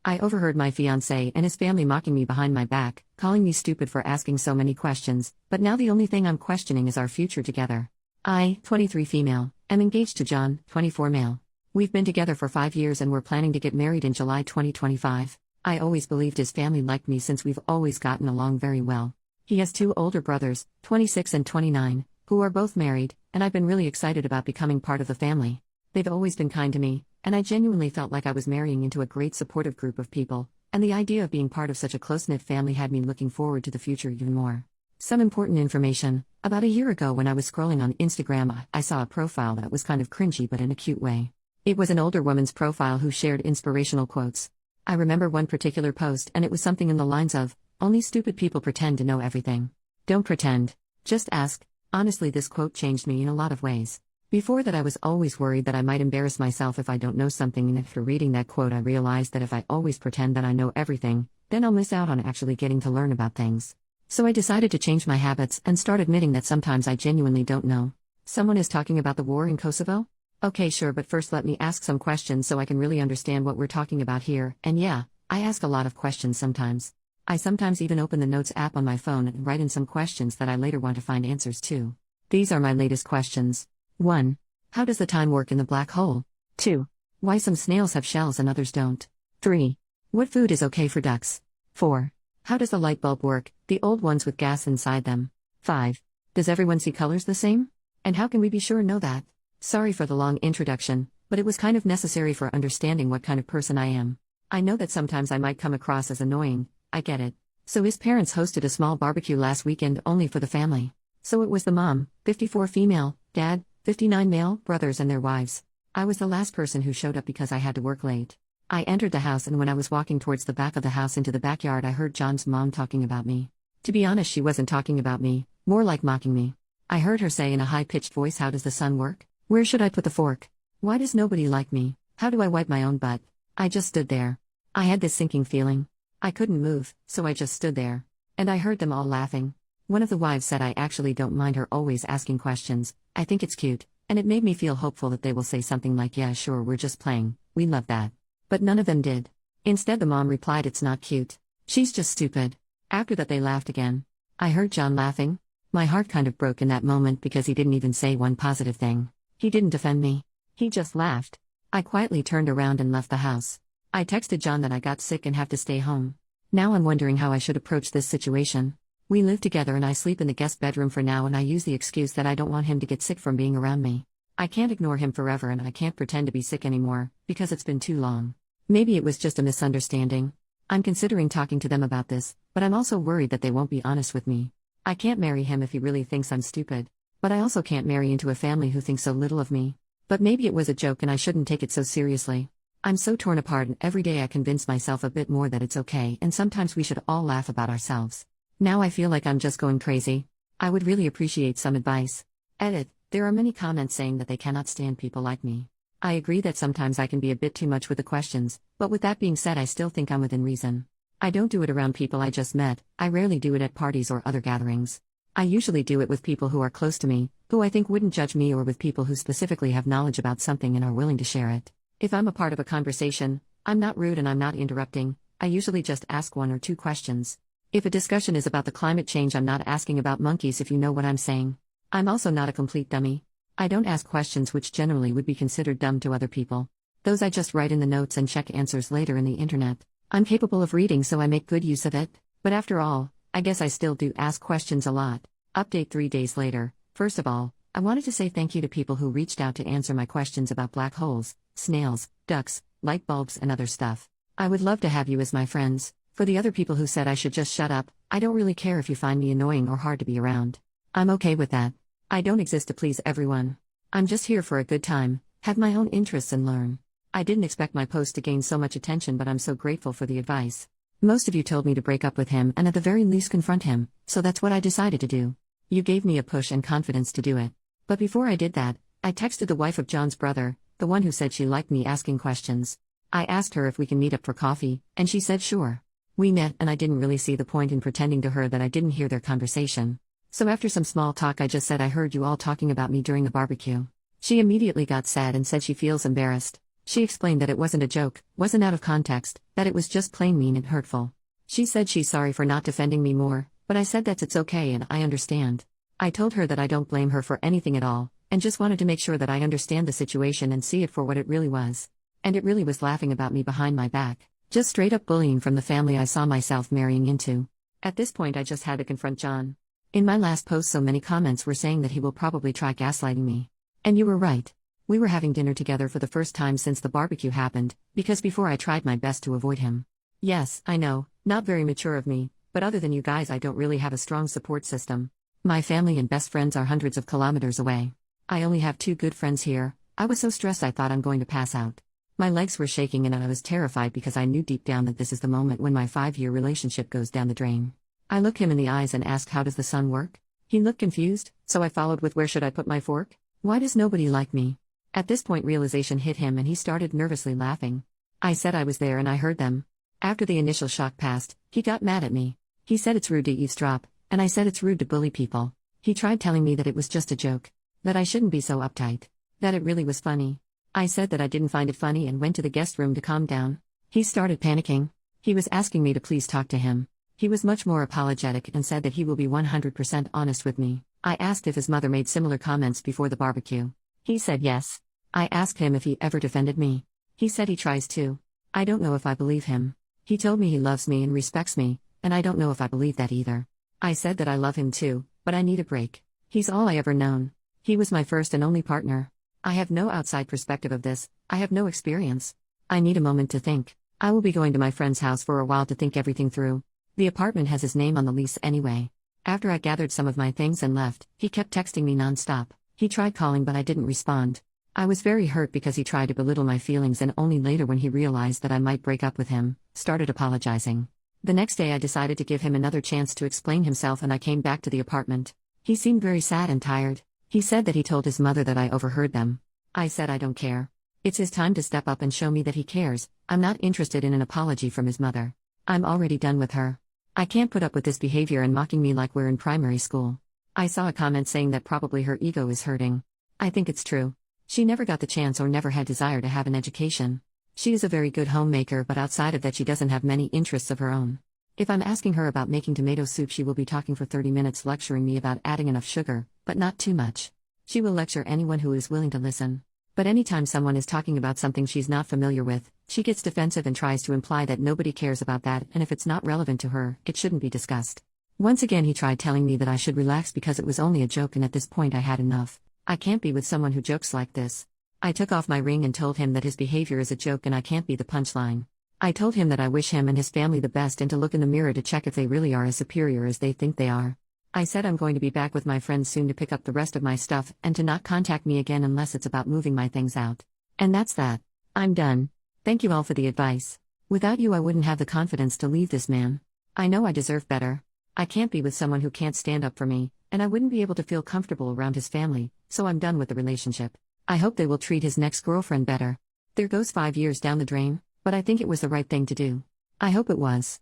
I overheard my fiancé and his family mocking me behind my back, calling me stupid for asking so many questions, but now the only thing I'm questioning is our future together. I, 23 female, am engaged to John, 24 male. We've been together for 5 years and we're planning to get married in July 2025. I always believed his family liked me since we've always gotten along very well. He has 2 older brothers, 26 and 29, who are both married, and I've been really excited about becoming part of the family. They've always been kind to me, and I genuinely felt like I was marrying into a great supportive group of people, and the idea of being part of such a close-knit family had me looking forward to the future even more. Some important information: about a year ago when I was scrolling on Instagram, I saw a profile that was kind of cringy but in a cute way. It was an older woman's profile who shared inspirational quotes. I remember one particular post and it was something in the lines of, "Only stupid people pretend to know everything. Don't pretend. Just ask." Honestly, this quote changed me in a lot of ways. Before that, I was always worried that I might embarrass myself if I don't know something, and after reading that quote I realized that if I always pretend that I know everything, then I'll miss out on actually getting to learn about things. So I decided to change my habits and start admitting that sometimes I genuinely don't know. Someone is talking about the war in Kosovo? Okay, sure, but first let me ask some questions so I can really understand what we're talking about here, and yeah, I ask a lot of questions sometimes. I sometimes even open the Notes app on my phone and write in some questions that I later want to find answers to. These are my latest questions. 1. How does the time work in the black hole? 2. Why some snails have shells and others don't? 3. What food is okay for ducks? 4. How does the light bulb work, the old ones with gas inside them? 5. Does everyone see colors the same? And how can we be sure know that? Sorry for the long introduction, but it was kind of necessary for understanding what kind of person I am. I know that sometimes I might come across as annoying, I get it. So his parents hosted a small barbecue last weekend only for the family. So it was the mom, 54 female, dad, 59 male, brothers and their wives. I was the last person who showed up because I had to work late. I entered the house, and when I was walking towards the back of the house into the backyard, I heard John's mom talking about me. To be honest, she wasn't talking about me, more like mocking me. I heard her say in a high-pitched voice, "How does the sun work? Where should I put the fork? Why does nobody like me? How do I wipe my own butt?" I just stood there. I had this sinking feeling. I couldn't move, so I just stood there. And I heard them all laughing. One of the wives said, "I actually don't mind her always asking questions. I think it's cute," and it made me feel hopeful that they will say something like, "Yeah, sure, we're just playing, we love that." But none of them did. Instead, the mom replied, "It's not cute. She's just stupid." After that, they laughed again. I heard John laughing. My heart kind of broke in that moment because he didn't even say one positive thing. He didn't defend me. He just laughed. I quietly turned around and left the house. I texted John that I got sick and have to stay home. Now I'm wondering how I should approach this situation. We live together and I sleep in the guest bedroom for now, and I use the excuse that I don't want him to get sick from being around me. I can't ignore him forever, and I can't pretend to be sick anymore, because it's been too long. Maybe it was just a misunderstanding. I'm considering talking to them about this, but I'm also worried that they won't be honest with me. I can't marry him if he really thinks I'm stupid. But I also can't marry into a family who thinks so little of me. But maybe it was a joke and I shouldn't take it so seriously. I'm so torn apart, and every day I convince myself a bit more that it's okay, and sometimes we should all laugh about ourselves. Now I feel like I'm just going crazy. I would really appreciate some advice. Edit. There are many comments saying that they cannot stand people like me. I agree that sometimes I can be a bit too much with the questions, but with that being said, I still think I'm within reason. I don't do it around people I just met. I rarely do it at parties or other gatherings. I usually do it with people who are close to me, who I think wouldn't judge me, or with people who specifically have knowledge about something and are willing to share it. If I'm a part of a conversation, I'm not rude and I'm not interrupting. I usually just ask 1 or 2 questions. If a discussion is about the climate change, I'm not asking about monkeys, if you know what I'm saying. I'm also not a complete dummy. I don't ask questions which generally would be considered dumb to other people. Those I just write in the notes and check answers later in the internet. I'm capable of reading, so I make good use of it. But after all, I guess I still do ask questions a lot. Update 3 days later. First of all, I wanted to say thank you to people who reached out to answer my questions about black holes, snails, ducks, light bulbs and other stuff. I would love to have you as my friends. For the other people who said I should just shut up, I don't really care if you find me annoying or hard to be around. I'm okay with that. I don't exist to please everyone. I'm just here for a good time, have my own interests and learn. I didn't expect my post to gain so much attention, but I'm so grateful for the advice. Most of you told me to break up with him and at the very least confront him, so that's what I decided to do. You gave me a push and confidence to do it. But before I did that, I texted the wife of John's brother, the one who said she liked me asking questions. I asked her if we can meet up for coffee, and she said sure. We met, and I didn't really see the point in pretending to her that I didn't hear their conversation. So after some small talk, I just said, "I heard you all talking about me during the barbecue." She immediately got sad and said she feels embarrassed. She explained that it wasn't a joke, wasn't out of context, that it was just plain mean and hurtful. She said she's sorry for not defending me more, but I said that it's okay and I understand. I told her that I don't blame her for anything at all, and just wanted to make sure that I understand the situation and see it for what it really was. And it really was laughing about me behind my back. Just straight up bullying from the family I saw myself marrying into. At this point I just had to confront John. In my last post so many comments were saying that he will probably try gaslighting me. And you were right. We were having dinner together for the first time since the barbecue happened, because before I tried my best to avoid him. Yes, I know, not very mature of me, but other than you guys I don't really have a strong support system. My family and best friends are hundreds of kilometers away. I only have 2 good friends here. I was so stressed I thought I'm going to pass out. My legs were shaking and I was terrified because I knew deep down that this is the moment when my 5-year relationship goes down the drain. I looked him in the eyes and asked, how does the sun work? He looked confused, so I followed with, where should I put my fork? Why does nobody like me? At this point realization hit him and he started nervously laughing. I said I was there and I heard them. After the initial shock passed, he got mad at me. He said it's rude to eavesdrop, and I said it's rude to bully people. He tried telling me that it was just a joke. That I shouldn't be so uptight. That it really was funny. I said that I didn't find it funny and went to the guest room to calm down. He started panicking. He was asking me to please talk to him. He was much more apologetic and said that he will be 100% honest with me. I asked if his mother made similar comments before the barbecue. He said yes. I asked him if he ever defended me. He said he tries to. I don't know if I believe him. He told me he loves me and respects me, and I don't know if I believe that either. I said that I love him too, but I need a break. He's all I ever known. He was my first and only partner. I have no outside perspective of this, I have no experience. I need a moment to think. I will be going to my friend's house for a while to think everything through. The apartment has his name on the lease anyway. After I gathered some of my things and left, he kept texting me non-stop. He tried calling but I didn't respond. I was very hurt because he tried to belittle my feelings and only later when he realized that I might break up with him, started apologizing. The next day I decided to give him another chance to explain himself and I came back to the apartment. He seemed very sad and tired. He said that he told his mother that I overheard them. I said I don't care. It's his time to step up and show me that he cares. I'm not interested in an apology from his mother. I'm already done with her. I can't put up with this behavior and mocking me like we're in primary school. I saw a comment saying that probably her ego is hurting. I think it's true. She never got the chance or never had desire to have an education. She is a very good homemaker, but outside of that she doesn't have many interests of her own. If I'm asking her about making tomato soup she will be talking for 30 minutes lecturing me about adding enough sugar, but not too much. She will lecture anyone who is willing to listen. But anytime someone is talking about something she's not familiar with, she gets defensive and tries to imply that nobody cares about that and if it's not relevant to her, it shouldn't be discussed. Once again he tried telling me that I should relax because it was only a joke and at this point I had enough. I can't be with someone who jokes like this. I took off my ring and told him that his behavior is a joke and I can't be the punchline. I told him that I wish him and his family the best and to look in the mirror to check if they really are as superior as they think they are. I said I'm going to be back with my friends soon to pick up the rest of my stuff and to not contact me again unless it's about moving my things out. And that's that. I'm done. Thank you all for the advice. Without you I wouldn't have the confidence to leave this man. I know I deserve better. I can't be with someone who can't stand up for me, and I wouldn't be able to feel comfortable around his family, so I'm done with the relationship. I hope they will treat his next girlfriend better. There goes 5 years down the drain, but I think it was the right thing to do. I hope it was.